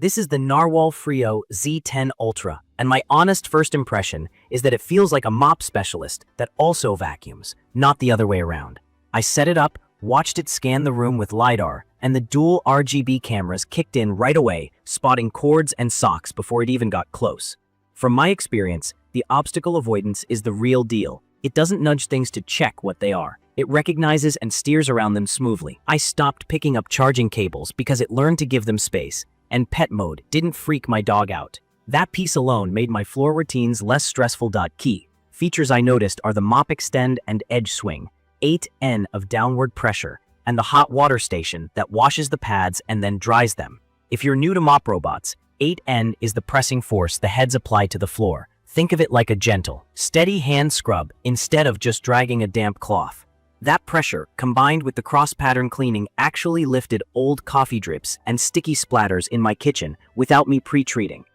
This is the NARWAL Freo Z10 Ultra, and my honest first impression is that it feels like a mop specialist that also vacuums, not the other way around. I set it up, watched it scan the room with LiDAR, and the dual RGB cameras kicked in right away, spotting cords and socks before it even got close. From my experience, the obstacle avoidance is the real deal. It doesn't nudge things to check what they are. It recognizes and steers around them smoothly. I stopped picking up charging cables because it learned to give them space, and pet mode didn't freak my dog out. That piece alone made my floor routines less stressful. Key features I noticed are the mop extend and edge swing, 8N of downward pressure, and the hot water station that washes the pads and then dries them. If you're new to mop robots, 8N is the pressing force the heads apply to the floor. Think of it like a gentle, steady hand scrub instead of just dragging a damp cloth. That pressure, combined with the cross-pattern cleaning, actually lifted old coffee drips and sticky splatters in my kitchen without me pre-treating.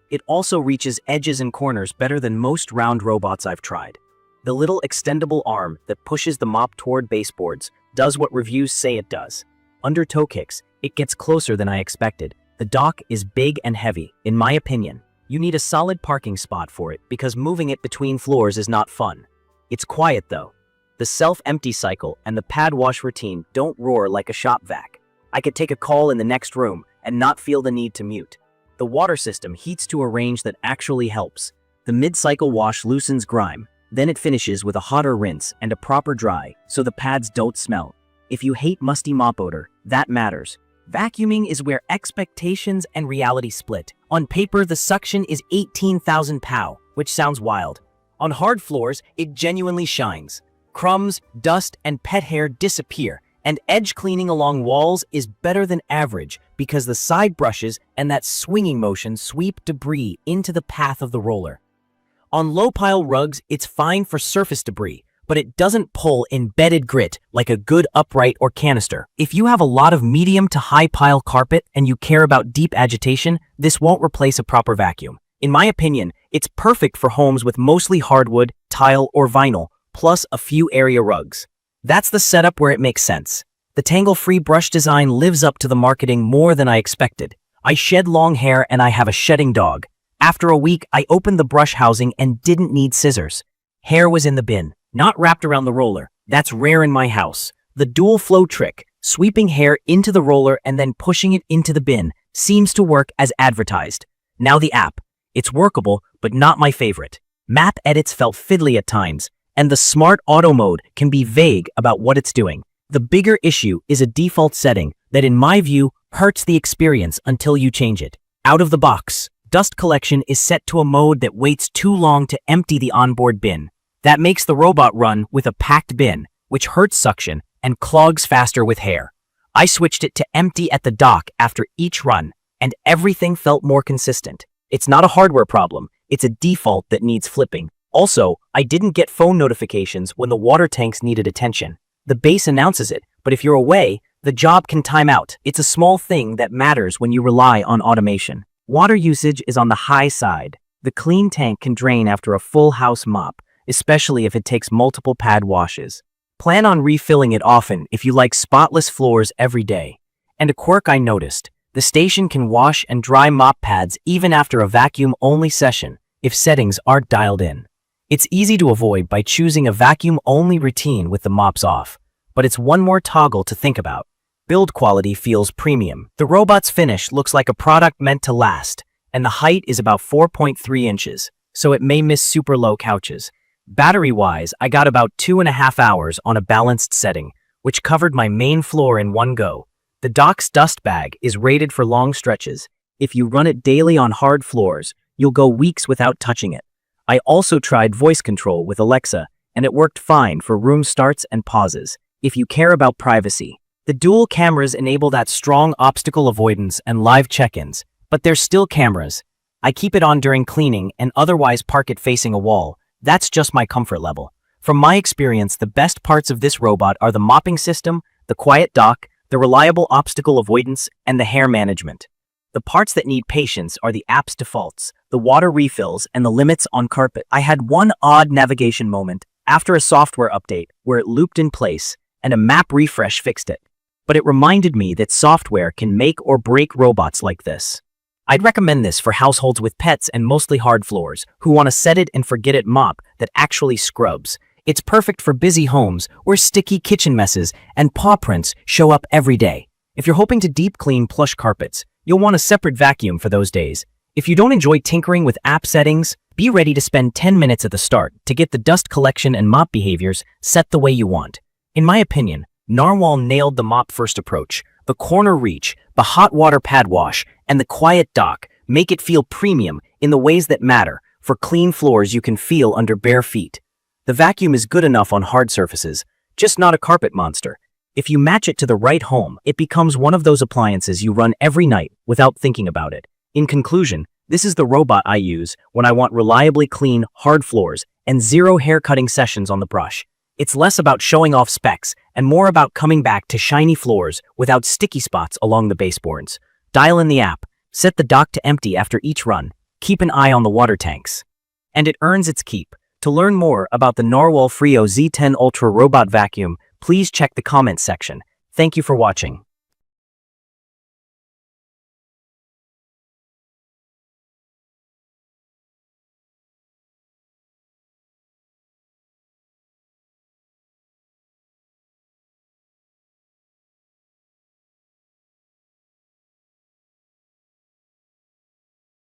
It also reaches edges and corners better than most round robots I've tried. The little extendable arm that pushes the mop toward baseboards does what reviews say it does. Under toe kicks, it gets closer than I expected. The dock is big and heavy, in my opinion. You need a solid parking spot for it because moving it between floors is not fun. It's quiet though. The self-empty cycle and the pad wash routine don't roar like a shop vac. I could take a call in the next room and not feel the need to mute. The water system heats to a range that actually helps. The mid-cycle wash loosens grime, then it finishes with a hotter rinse and a proper dry so the pads don't smell. If you hate musty mop odor, that matters. Vacuuming is where expectations and reality split. On paper, the suction is 18,000 POW, which sounds wild. On hard floors, it genuinely shines. Crumbs, dust, and pet hair disappear, and edge cleaning along walls is better than average because the side brushes and that swinging motion sweep debris into the path of the roller. On low-pile rugs, it's fine for surface debris, but it doesn't pull embedded grit like a good upright or canister. If you have a lot of medium to high-pile carpet and you care about deep agitation, this won't replace a proper vacuum. In my opinion, it's perfect for homes with mostly hardwood, tile, or vinyl, plus a few area rugs. That's the setup where it makes sense. The tangle-free brush design lives up to the marketing more than I expected. I shed long hair and I have a shedding dog. After a week, I opened the brush housing and didn't need scissors. Hair was in the bin, not wrapped around the roller. That's rare in my house. The dual flow trick, sweeping hair into the roller and then pushing it into the bin, seems to work as advertised. Now the app. It's workable, but not my favorite. Map edits felt fiddly at times, and the smart auto mode can be vague about what it's doing. The bigger issue is a default setting that, in my view, hurts the experience until you change it. Out of the box, dust collection is set to a mode that waits too long to empty the onboard bin. That makes the robot run with a packed bin, which hurts suction and clogs faster with hair. I switched it to empty at the dock after each run, and everything felt more consistent. It's not a hardware problem, it's a default that needs flipping. Also, I didn't get phone notifications when the water tanks needed attention. The base announces it, but if you're away, the job can time out. It's a small thing that matters when you rely on automation. Water usage is on the high side. The clean tank can drain after a full house mop, especially if it takes multiple pad washes. Plan on refilling it often if you like spotless floors every day. And a quirk I noticed, the station can wash and dry mop pads even after a vacuum-only session if settings aren't dialed in. It's easy to avoid by choosing a vacuum-only routine with the mops off, but it's one more toggle to think about. Build quality feels premium. The robot's finish looks like a product meant to last, and the height is about 4.3 inches, so it may miss super low couches. Battery-wise, I got about 2.5 hours on a balanced setting, which covered my main floor in one go. The dock's dust bag is rated for long stretches. If you run it daily on hard floors, you'll go weeks without touching it. I also tried voice control with Alexa, and it worked fine for room starts and pauses. If you care about privacy, the dual cameras enable that strong obstacle avoidance and live check-ins, but they're still cameras. I keep it on during cleaning and otherwise park it facing a wall. That's just my comfort level. From my experience, the best parts of this robot are the mopping system, the quiet dock, the reliable obstacle avoidance, and the hair management. The parts that need patience are the app's defaults, the water refills, and the limits on carpet. I had one odd navigation moment after a software update where it looped in place and a map refresh fixed it. But it reminded me that software can make or break robots like this. I'd recommend this for households with pets and mostly hard floors who want a set-it-and-forget-it mop that actually scrubs. It's perfect for busy homes where sticky kitchen messes and paw prints show up every day. If you're hoping to deep clean plush carpets, you'll want a separate vacuum for those days. If you don't enjoy tinkering with app settings, be ready to spend 10 minutes at the start to get the dust collection and mop behaviors set the way you want. In my opinion, Narwhal nailed the mop-first approach. The corner reach, the hot water pad wash, and the quiet dock make it feel premium in the ways that matter for clean floors you can feel under bare feet. The vacuum is good enough on hard surfaces, just not a carpet monster. If you match it to the right home, it becomes one of those appliances you run every night without thinking about it. In conclusion, this is the robot I use when I want reliably clean, hard floors and zero hair-cutting sessions on the brush. It's less about showing off specs and more about coming back to shiny floors without sticky spots along the baseboards. Dial in the app, set the dock to empty after each run, keep an eye on the water tanks. And it earns its keep. To learn more about the NARWAL Freo Z10 Ultra Robot Vacuum, please check the comments section. Thank you for watching.